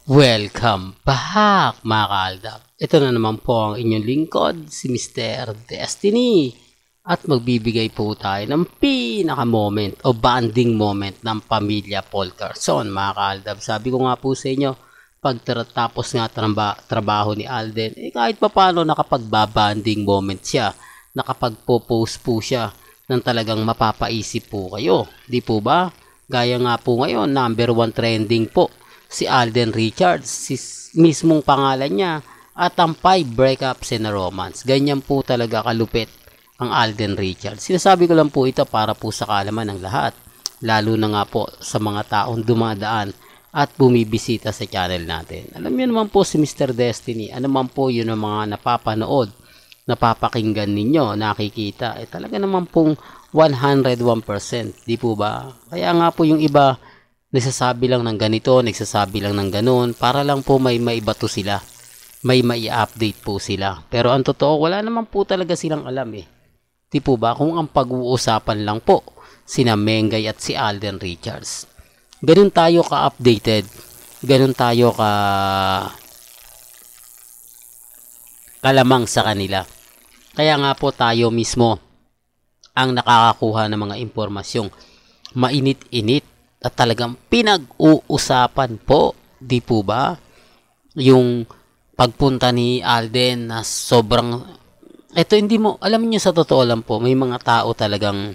Welcome back mga kaaldab. Ito na naman po ang inyong lingkod, si Mr. Destiny. At magbibigay po tayo ng pinaka-moment o bonding moment ng pamilya Polcarson mga kaaldab. Sabi ko nga po sa inyo, pagtatapos nga trabaho ni Alden, kahit pa paano nakapag-bonding moment siya. Nakapag-post po siya ng talagang mapapaisip po kayo. Di po ba? Gaya nga po ngayon, #1 trending po si Alden Richards, mismong pangalan niya, at ang 5 breakups in a romance. Ganyan po talaga kalupit ang Alden Richards. Sinasabi ko lang po ito para po sa kaalaman ng lahat, lalo na nga po sa mga taong dumadaan at bumibisita sa channel natin. Alam niyo naman po si Mr. Destiny, ano man po yun ang mga napapanood, napapakinggan ninyo, nakikita, talaga naman pong 101%, di po ba? Kaya nga po yung iba, nagsasabi lang ng ganito, nagsasabi lang ng ganon, para lang po may maibato sila, may mai-update po sila. Pero ang totoo, wala naman po talaga silang alam Di po ba? Kung ang pag-uusapan lang po, sina Mengay at si Alden Richards. Ganun tayo ka-updated, ganun tayo kalamang sa kanila. Kaya nga po tayo mismo ang nakakakuha ng mga impormasyong mainit-init at talagang pinag-uusapan po, di po ba? Yung pagpunta ni Alden na sobrang, hindi mo, alam niyo sa totoo lang po, may mga tao talagang,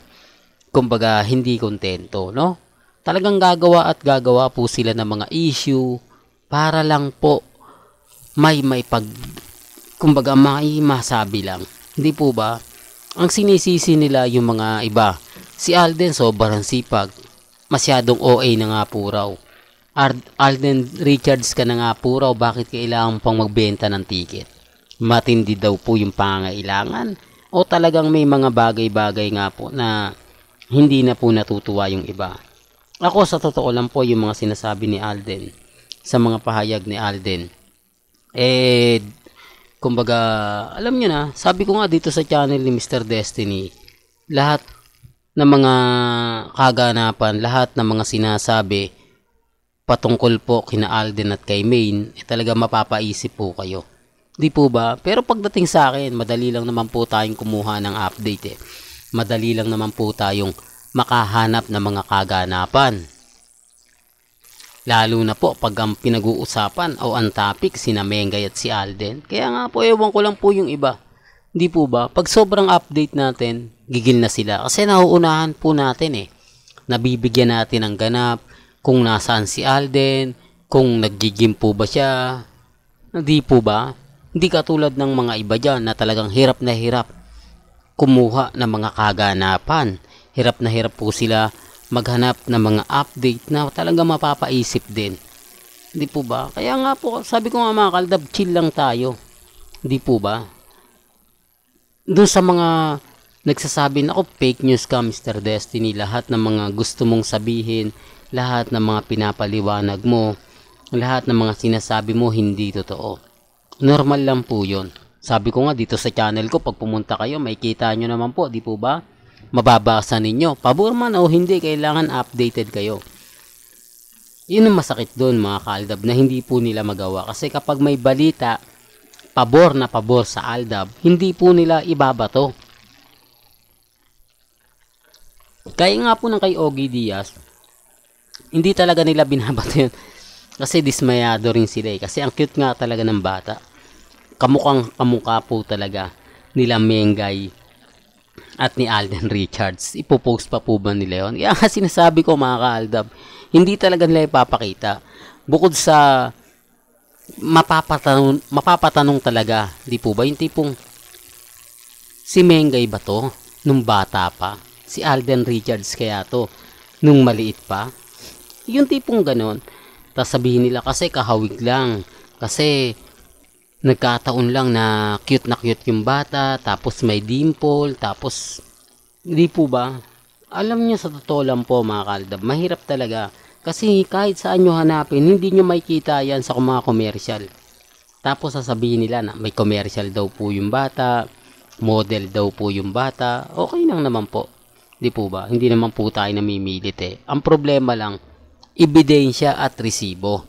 kumbaga, hindi kontento, no? Talagang gagawa at gagawa po sila ng mga issue para lang po kumbaga, may masabi lang. Hindi po ba? Ang sinisisi nila yung mga iba. Si Alden sobrang sipag. Masyadong OA na nga po raw. Alden Richards ka na nga po raw, bakit kailangan pang magbenta ng ticket? Matindi daw po yung pangangailangan? O talagang may mga bagay-bagay nga po na hindi na po natutuwa yung iba? Ako sa totoo lang po yung mga sinasabi ni Alden, sa mga pahayag ni Alden, kumbaga, alam nyo na, sabi ko nga dito sa channel ni Mr. Destiny, lahat ng mga kaganapan, lahat ng mga sinasabi patungkol po kina Alden at kay Maine, talaga mapapaisip po kayo. Di po ba? Pero pagdating sa akin, madali lang naman po tayong kumuha ng update Madali lang naman po tayong makahanap ng mga kaganapan. Lalo na po pag ang pinag-uusapan o ang topic sina Mengay at si Alden. Kaya nga po, ewan ko lang po yung iba. Di po ba? Pag sobrang update natin, gigil na sila. Kasi nauunahan po natin Nabibigyan natin ng ganap kung nasaan si Alden, kung nag-gym po ba siya. Di po ba? Hindi katulad ng mga iba dyan na talagang hirap na hirap kumuha ng mga kaganapan. Hirap na hirap po sila maghanap ng mga update na talaga mapapaisip din. Di po ba? Kaya nga po, sabi ko nga mga kaldab, chill lang tayo. Di po ba? Doon sa mga nagsasabi na fake news ka Mr. Destiny, lahat ng mga gusto mong sabihin, lahat ng mga pinapaliwanag mo, lahat ng mga sinasabi mo hindi totoo. Normal lang po yun. Sabi ko nga dito sa channel ko, pag pumunta kayo, may kita nyo naman po, di po ba? Mababasa ninyo. Pabor man o hindi, kailangan updated kayo. Yun ang masakit doon mga kaaldab na hindi po nila magawa. Kasi kapag may balita, pabor na pabor sa Aldab, hindi po nila ibabato. Kaya nga po ng kay Ogie Diaz, hindi talaga nila binabato yun. Kasi dismayado rin sila Kasi ang cute nga talaga ng bata. Kamukhang kamukha po talaga nila Mengay at ni Alden Richards. Ipopost pa po ba nila yun? Kaya nga sinasabi ko mga kaaldab, hindi talaga nila ipapakita. Bukod sa mapapatanong talaga, di po ba? Yung tipong, si Mengay ba to? Nung bata pa? Si Alden Richards kaya to? Nung maliit pa? Yung tipong ganon. Tapos sabihin nila kasi kahawig lang. Kasi nagkataon lang na cute yung bata, tapos may dimple, tapos hindi po ba? Alam niyo sa totoo lang po mga kaldab, mahirap talaga. Kasi kahit saan nyo hanapin, hindi nyo makikita yan sa mga komersyal. Tapos sasabihin nila na may komersyal daw po yung bata, model daw po yung bata, okay lang naman po. Di po ba? Hindi naman po tayo namimilit Ang problema lang, ebidensya at resibo.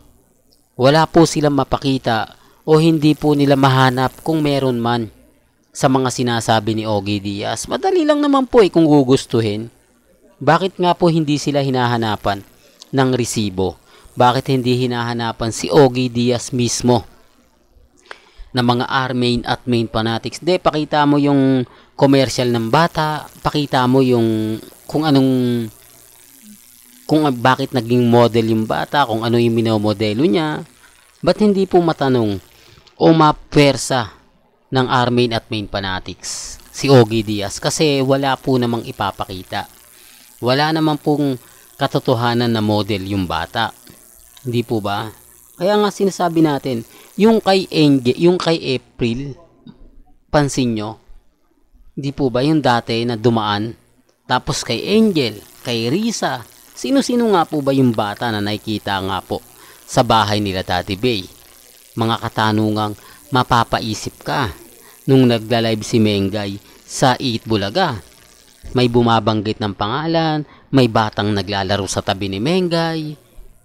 Wala po silang mapakita o hindi po nila mahanap kung meron man sa mga sinasabi ni Ogie Diaz. Madali lang naman po kung gugustuhin. Bakit nga po hindi sila hinahanapan ng resibo? Bakit hindi hinahanapan si Ogie Diaz mismo na mga R-main at main fanatics? Pakita mo yung commercial ng bata, pakita mo yung kung bakit naging model yung bata, kung ano yung minomodelo niya. Ba't hindi po matanong o mapersa ng R-main at main fanatics si Ogie Diaz? Kasi wala po namang ipapakita. Wala naman pong katotohanan na model yung bata. Hindi po ba? Kaya nga sinasabi natin, yung kay April, pansin nyo, hindi po ba yung dati na dumaan? Tapos kay Angel, kay Risa, sino-sino nga po ba yung bata na nakikita nga po sa bahay nila Daddy Bay? Mga katanungang mapapaisip ka nung nagla-live si Mengay sa Eat Bulaga. May bumabanggit ng pangalan, may batang naglalaro sa tabi ni Mengay.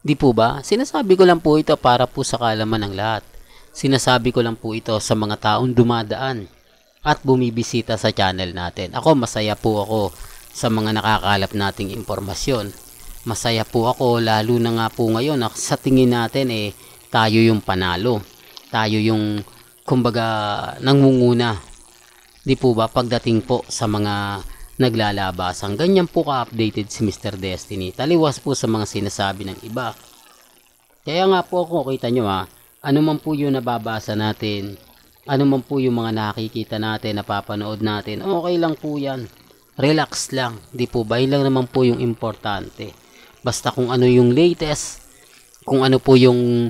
Di po ba? Sinasabi ko lang po ito para po sa kaalaman ng lahat. Sinasabi ko lang po ito sa mga taong dumadaan at bumibisita sa channel natin. Ako, masaya po ako sa mga nakakalap nating impormasyon. Masaya po ako lalo na nga po ngayon sa tingin natin tayo yung panalo. Tayo yung kumbaga nangunguna. Di po ba pagdating po sa mga naglalabasan. Ganyan po ka-updated si Mr. Destiny. Taliwas po sa mga sinasabi ng iba. Kaya nga po ako, kita nyo ano man po yung nababasa natin, ano man po yung mga nakikita natin, napapanood natin, okay lang po yan. Relax lang. Di po ba? Yun lang naman po yung importante. Basta kung ano yung latest, kung ano po yung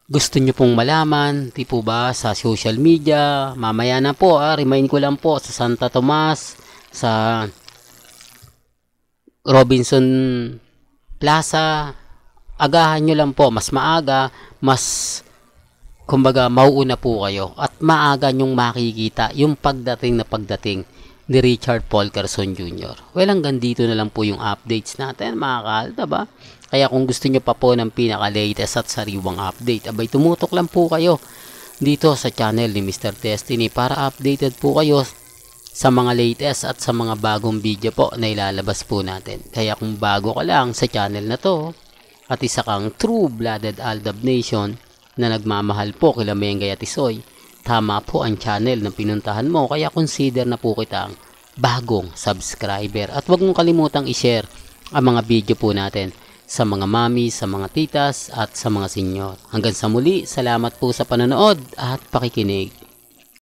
gusto nyo pong malaman, di po ba, sa social media, mamaya na po, remind ko lang po, sa Santa Tomas, sa Robinson Plaza, agahan nyo lang po, mas maaga, mas kumbaga mauuna po kayo at maaga nyong makikita yung pagdating ni Richard Paul Carson Jr. Well, hanggang dito na lang po yung updates natin mga ka-alda ba? Kaya kung gusto nyo pa po ng pinaka-latest at sariwang update, abay tumutok lang po kayo dito sa channel ni Mr. Destiny para updated po kayo sa mga latest at sa mga bagong video po na ilalabas po natin. Kaya kung bago ka lang sa channel na to at isa kang true-blooded Aldab Nation na nagmamahal po kila Mengay at Isoy, tama po ang channel na pinuntahan mo, kaya consider na po kitang bagong subscriber. At huwag mong kalimutang i-share ang mga video po natin sa mga mami, sa mga titas at sa mga senyor. Hanggang sa muli, salamat po sa panonood at pakikinig.